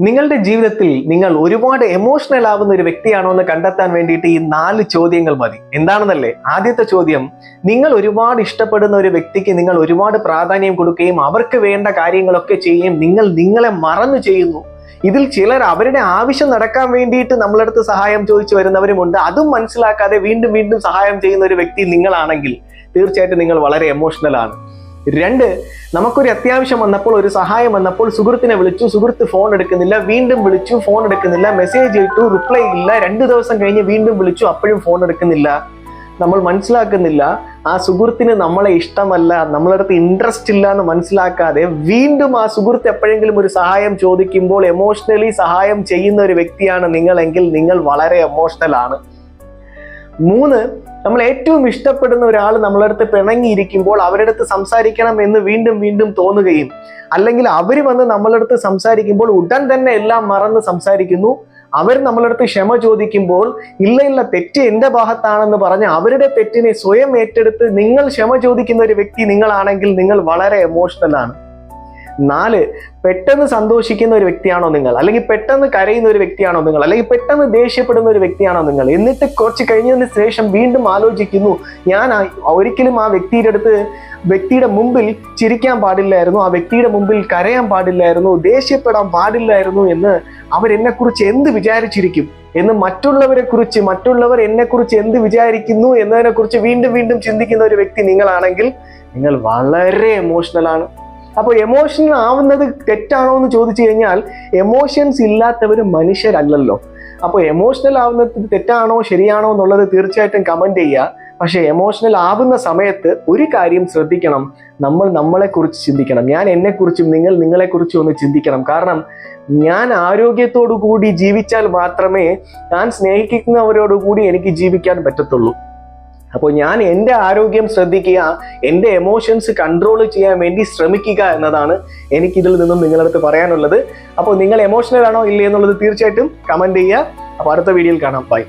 നിങ്ങളുടെ ജീവിതത്തിൽ നിങ്ങൾ ഒരുപാട് എമോഷണൽ ആവുന്ന ഒരു വ്യക്തിയാണോ എന്ന് കണ്ടെത്താൻ വേണ്ടിയിട്ട് ഈ 4 ചോദ്യങ്ങൾ മതി. എന്താണെന്നല്ലേ? ആദ്യത്തെ ചോദ്യം, നിങ്ങൾ ഒരുപാട് ഇഷ്ടപ്പെടുന്ന ഒരു വ്യക്തിക്ക് നിങ്ങൾ ഒരുപാട് പ്രാധാന്യം കൊടുക്കുകയും അവർക്ക് വേണ്ട കാര്യങ്ങളൊക്കെ ചെയ്യുകയും നിങ്ങൾ നിങ്ങളെ മറന്നു ചെയ്യുന്നു. ഇതിൽ ചിലർ അവരുടെ ആവശ്യം നടക്കാൻ വേണ്ടിയിട്ട് നമ്മളടുത്ത് സഹായം ചോദിച്ചു വരുന്നവരുമുണ്ട്. അതും മനസ്സിലാക്കാതെ വീണ്ടും വീണ്ടും സഹായം ചെയ്യുന്ന ഒരു വ്യക്തി നിങ്ങളാണെങ്കിൽ തീർച്ചയായിട്ടും നിങ്ങൾ വളരെ എമോഷണൽ ആണ്. 2, നമുക്കൊരു അത്യാവശ്യം വന്നപ്പോൾ, ഒരു സഹായം വന്നപ്പോൾ സുഹൃത്തിനെ വിളിച്ചു, സുഹൃത്ത് ഫോൺ എടുക്കുന്നില്ല, വീണ്ടും വിളിച്ചു, ഫോൺ എടുക്കുന്നില്ല, മെസ്സേജ് ഇട്ടു, റിപ്ലൈ ഇല്ല, 2 ദിവസം കഴിഞ്ഞ് വീണ്ടും വിളിച്ചു, അപ്പോഴും ഫോൺ എടുക്കുന്നില്ല. നമ്മൾ മനസ്സിലാക്കുന്നില്ല ആ സുഹൃത്തിന് നമ്മളെ ഇഷ്ടമല്ല, നമ്മളടുത്ത് ഇൻട്രസ്റ്റ് ഇല്ല എന്ന് മനസ്സിലാക്കാതെ വീണ്ടും ആ സുഹൃത്ത് എപ്പോഴെങ്കിലും ഒരു സഹായം ചോദിക്കുമ്പോൾ എമോഷണലി സഹായം ചെയ്യുന്ന ഒരു വ്യക്തിയാണ് നിങ്ങളെങ്കിൽ നിങ്ങൾ വളരെ എമോഷണൽ ആണ്. 3, നമ്മൾ ഏറ്റവും ഇഷ്ടപ്പെടുന്ന ഒരാൾ നമ്മളടുത്ത് പിണങ്ങിയിരിക്കുമ്പോൾ അവരുടെ അടുത്ത് സംസാരിക്കണം എന്ന് വീണ്ടും വീണ്ടും തോന്നുകയും, അല്ലെങ്കിൽ അവർ വന്ന് നമ്മളടുത്ത് സംസാരിക്കുമ്പോൾ ഉടൻ തന്നെ എല്ലാം മറന്ന് സംസാരിക്കുന്നു. അവർ നമ്മളടുത്ത് ക്ഷമ ചോദിക്കുമ്പോൾ ഇല്ല തെറ്റ് എൻ്റെ ഭാഗത്താണെന്ന് പറഞ്ഞ് അവരുടെ തെറ്റിനെ സ്വയം ഏറ്റെടുത്ത് നിങ്ങൾ ക്ഷമ ചോദിക്കുന്ന ഒരു വ്യക്തി നിങ്ങളാണെങ്കിൽ നിങ്ങൾ വളരെ എമോഷണൽ ആണ്. 4, പെട്ടെന്ന് സന്തോഷിക്കുന്ന ഒരു വ്യക്തിയാണോ നിങ്ങൾ, അല്ലെങ്കിൽ പെട്ടെന്ന് കരയുന്ന ഒരു വ്യക്തിയാണോ നിങ്ങൾ, അല്ലെങ്കിൽ പെട്ടെന്ന് ദേഷ്യപ്പെടുന്ന ഒരു വ്യക്തിയാണോ നിങ്ങൾ, എന്നിട്ട് കുറച്ച് കഴിഞ്ഞതിന് ശേഷം വീണ്ടും ആലോചിക്കുന്നു, ഞാൻ ഒരിക്കലും ആ വ്യക്തിയുടെ മുമ്പിൽ ചിരിക്കാൻ പാടില്ലായിരുന്നു, ആ വ്യക്തിയുടെ മുമ്പിൽ കരയാൻ പാടില്ലായിരുന്നു, ദേഷ്യപ്പെടാൻ പാടില്ലായിരുന്നു എന്ന് അവരെന്നെക്കുറിച്ച് എന്ത് വിചാരിച്ചിരിക്കും എന്ന് മറ്റുള്ളവർ എന്നെക്കുറിച്ച് എന്ത് വിചാരിക്കുന്നു എന്നതിനെക്കുറിച്ച് വീണ്ടും വീണ്ടും ചിന്തിക്കുന്ന ഒരു വ്യക്തി നിങ്ങളാണെങ്കിൽ നിങ്ങൾ വളരെ എമോഷണൽ ആണ്. അപ്പോൾ എമോഷണൽ ആവുന്നത് തെറ്റാണോ എന്ന് ചോദിച്ചു കഴിഞ്ഞാൽ എമോഷൻസ് ഇല്ലാത്തവർ മനുഷ്യരല്ലല്ലോ. അപ്പോൾ എമോഷണൽ ആവുന്നത് തെറ്റാണോ ശരിയാണോ എന്നുള്ളത് തീർച്ചയായിട്ടും കമന്റ് ചെയ്യുക. പക്ഷെ എമോഷണൽ ആവുന്ന സമയത്ത് ഒരു കാര്യം ശ്രദ്ധിക്കണം, നമ്മൾ നമ്മളെക്കുറിച്ച് ചിന്തിക്കണം. ഞാൻ എന്നെക്കുറിച്ചും നിങ്ങൾ നിങ്ങളെക്കുറിച്ചും ഒന്ന് ചിന്തിക്കണം. കാരണം ഞാൻ ആരോഗ്യത്തോടു കൂടി ജീവിച്ചാൽ മാത്രമേ ഞാൻ സ്നേഹിക്കുന്നവരോടു കൂടി എനിക്ക് ജീവിക്കാൻ പറ്റത്തുള്ളൂ. അപ്പോൾ ഞാൻ എൻ്റെ ആരോഗ്യം ശ്രദ്ധിക്കുക, എൻ്റെ എമോഷൻസ് കൺട്രോൾ ചെയ്യാൻ വേണ്ടി ശ്രമിക്കുക എന്നതാണ് എനിക്കിതിൽ നിന്നും നിങ്ങളടുത്ത് പറയാനുള്ളത്. അപ്പോൾ നിങ്ങൾ എമോഷണൽ ആണോ ഇല്ലേ എന്നുള്ളത് തീർച്ചയായിട്ടും കമന്റ് ചെയ്യുക. അപ്പോൾ അടുത്ത വീഡിയോയിൽ കാണാം. ബൈ.